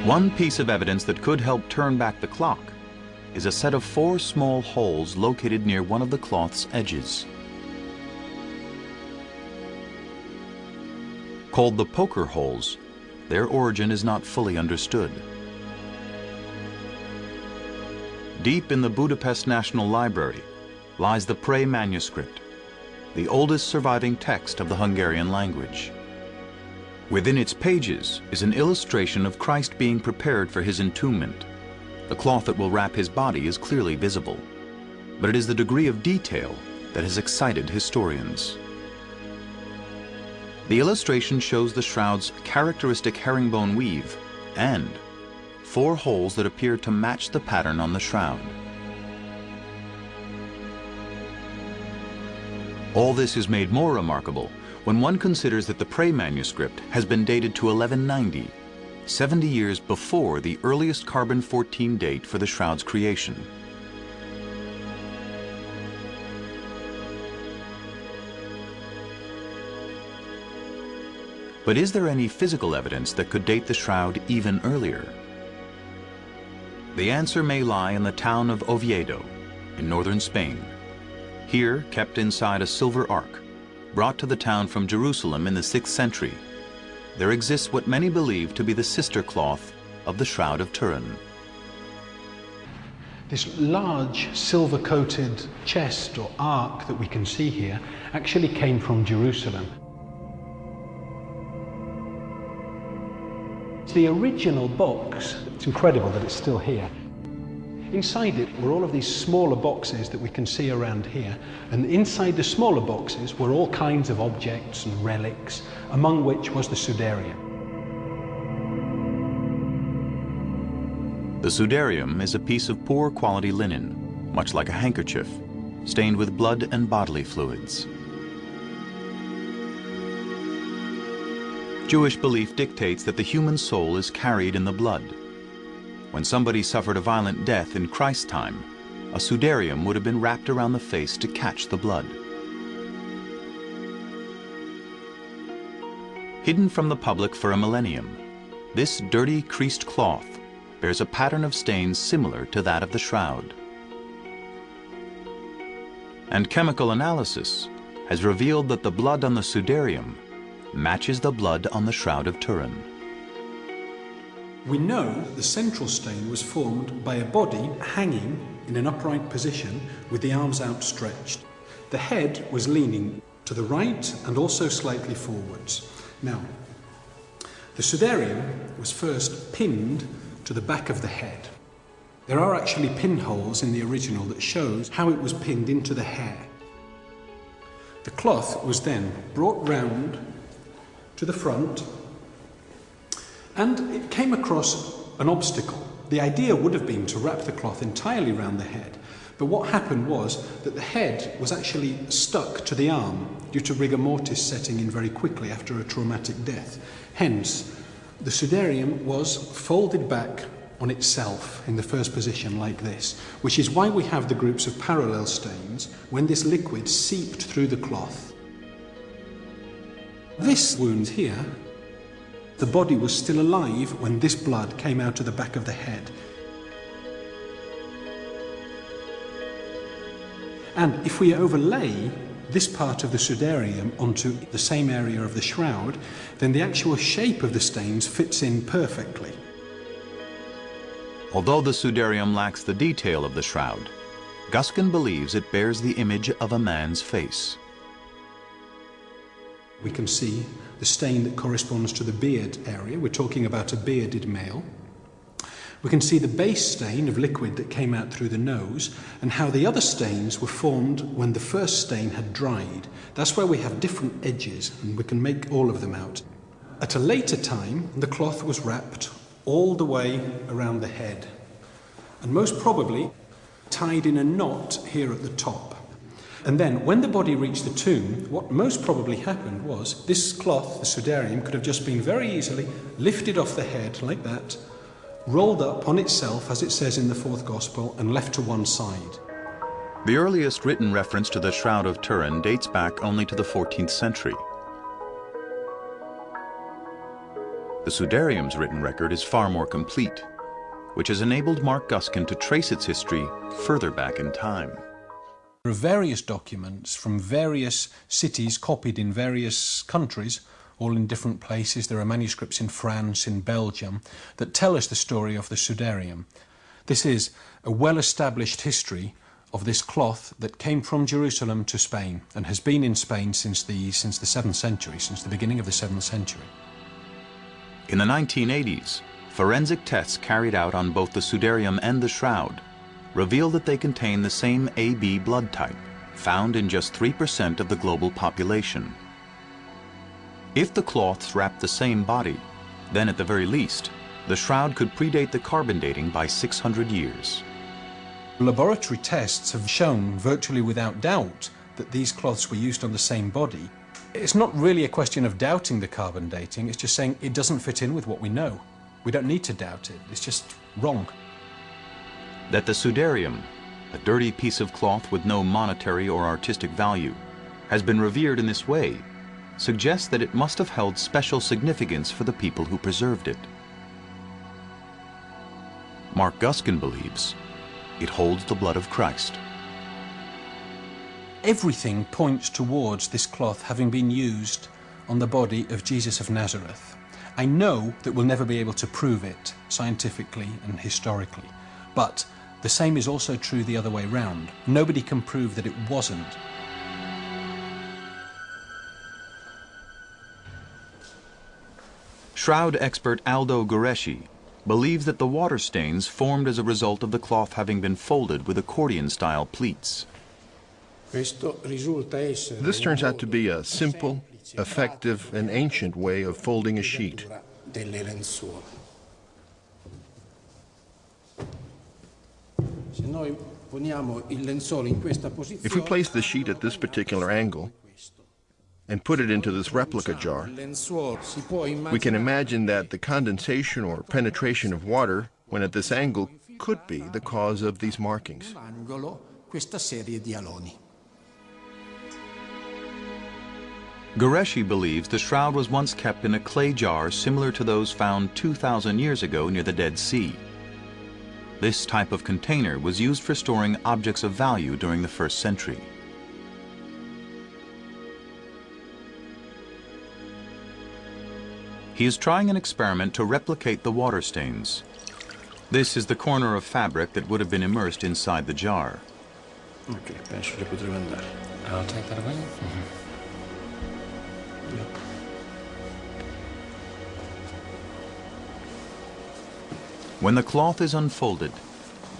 One piece of evidence that could help turn back the clock is a set of 4 small holes located near one of the cloth's edges. Called the poker holes, their origin is not fully understood. Deep in the Budapest National Library lies the Frei manuscript, the oldest surviving text of the Hungarian language. Within its pages is an illustration of Christ being prepared for his entombment. The cloth that will wrap his body is clearly visible, but it is the degree of detail that has excited historians. The illustration shows the shroud's characteristic herringbone weave and 4 holes that appear to match the pattern on the shroud. All this is made more remarkable when one considers that the Frei manuscript has been dated to 1190, 70 years before the earliest carbon-14 date for the shroud's creation. But is there any physical evidence that could date the shroud even earlier? The answer may lie in the town of Oviedo, in northern Spain. Here, kept inside a silver ark, brought to the town from Jerusalem in the 6th century, there exists what many believe to be the sister cloth of the Shroud of Turin. This large silver-coated chest or ark that we can see here actually came from Jerusalem. It's the original box. It's incredible that it's still here. Inside it were all of these smaller boxes that we can see around here, and inside the smaller boxes were all kinds of objects and relics, among which was the Sudarium. The Sudarium is a piece of poor quality linen, much like a handkerchief, stained with blood and bodily fluids. Jewish belief dictates that the human soul is carried in the blood. When somebody suffered a violent death in Christ's time, a Sudarium would have been wrapped around the face to catch the blood. Hidden from the public for a millennium, this dirty creased cloth bears a pattern of stains similar to that of the shroud. And chemical analysis has revealed that the blood on the Sudarium matches the blood on the Shroud of Turin. We know the central stain was formed by a body hanging in an upright position with the arms outstretched. The head was leaning to the right and also slightly forwards. Now, the Sudarium was first pinned to the back of the head. There are actually pinholes in the original that shows how it was pinned into the hair. The cloth was then brought round to the front, and it came across an obstacle. The idea would have been to wrap the cloth entirely round the head, but what happened was that the head was actually stuck to the arm due to rigor mortis setting in very quickly after a traumatic death. Hence, the Sudarium was folded back on itself in the first position like this, which is why we have the groups of parallel stains when this liquid seeped through the cloth. This wound here, the body was still alive when this blood came out of the back of the head. And if we overlay this part of the Sudarium onto the same area of the shroud, then the actual shape of the stains fits in perfectly. Although the Sudarium lacks the detail of the shroud, Guskin believes it bears the image of a man's face. We can see the stain that corresponds to the beard area. We're talking about a bearded male. We can see the base stain of liquid that came out through the nose, and how the other stains were formed when the first stain had dried. That's where we have different edges, and we can make all of them out. At a later time, the cloth was wrapped all the way around the head, and most probably tied in a knot here at the top. And then, when the body reached the tomb, what most probably happened was this cloth, the Sudarium, could have just been very easily lifted off the head like that, rolled up on itself, as it says in the fourth Gospel, and left to one side. The earliest written reference to the Shroud of Turin dates back only to the 14th century. The Sudarium's written record is far more complete, which has enabled Mark Guskin to trace its history further back in time. There are various documents from various cities copied in various countries, all in different places. There are manuscripts in France, in Belgium, that tell us the story of the Sudarium. This is a well-established history of this cloth that came from Jerusalem to Spain and has been in Spain since the 7th century, since the beginning of the 7th century. In the 1980s, forensic tests carried out on both the Sudarium and the Shroud revealed that they contain the same AB blood type, found in just 3% of the global population. If the cloths wrapped the same body, then at the very least, the Shroud could predate the carbon dating by 600 years. Laboratory tests have shown virtually without doubt that these cloths were used on the same body. It's not really a question of doubting the carbon dating, it's just saying it doesn't fit in with what we know. We don't need to doubt it, it's just wrong. That the Sudarium, a dirty piece of cloth with no monetary or artistic value, has been revered in this way suggests that it must have held special significance for the people who preserved it. Mark Guskin believes it holds the blood of Christ. Everything points towards this cloth having been used on the body of Jesus of Nazareth. I know that we'll never be able to prove it scientifically and historically, but the same is also true the other way round. Nobody can prove that it wasn't. Shroud expert Aldo Gureschi believes that the water stains formed as a result of the cloth having been folded with accordion-style pleats. This turns out to be a simple, effective, and ancient way of folding a sheet. If we place the sheet at this particular angle and put it into this replica jar, we can imagine that the condensation or penetration of water when at this angle could be the cause of these markings. Gureschi believes the shroud was once kept in a clay jar similar to those found 2,000 years ago near the Dead Sea. This type of container was used for storing objects of value during the 1st century. He is trying an experiment to replicate the water stains. This is the corner of fabric that would have been immersed inside the jar. Okay, penso che potrebbe andare. I'll take that away. When the cloth is unfolded,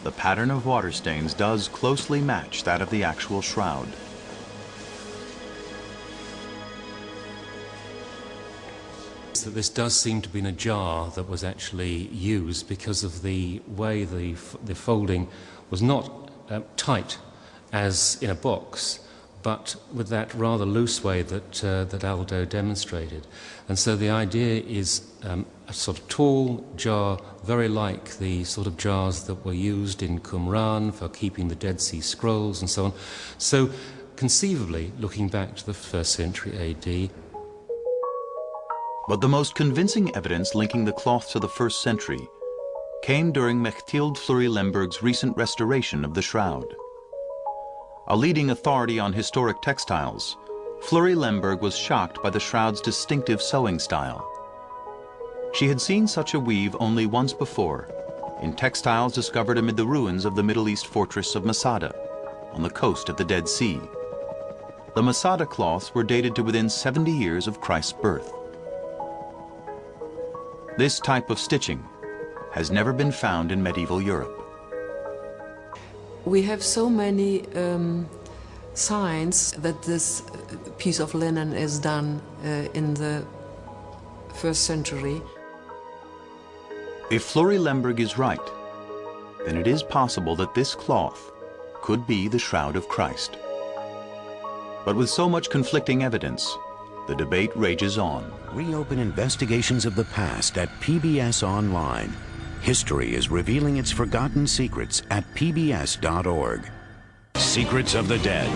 the pattern of water stains does closely match that of the actual shroud. That this does seem to be in a jar that was actually used because of the way the folding was not tight as in a box, but with that rather loose way that Aldo demonstrated. And so the idea is a sort of tall jar, very like the sort of jars that were used in Qumran for keeping the Dead Sea Scrolls and so on. So conceivably, looking back to the 1st century AD. But the most convincing evidence linking the cloth to the 1st century came during Mechtild Fleury-Lemberg's recent restoration of the shroud. A leading authority on historic textiles, Fleury-Lemberg was shocked by the shroud's distinctive sewing style. She had seen such a weave only once before, in textiles discovered amid the ruins of the Middle East fortress of Masada, on the coast of the Dead Sea. The Masada cloths were dated to within 70 years of Christ's birth. This type of stitching has never been found in medieval Europe. We have so many signs that this piece of linen is done in the 1st century. If Fleury-Lemberg is right, then it is possible that this cloth could be the Shroud of Christ. But with so much conflicting evidence, the debate rages on. Reopen investigations of the past at PBS Online. History is revealing its forgotten secrets at pbs.org. Secrets of the Dead.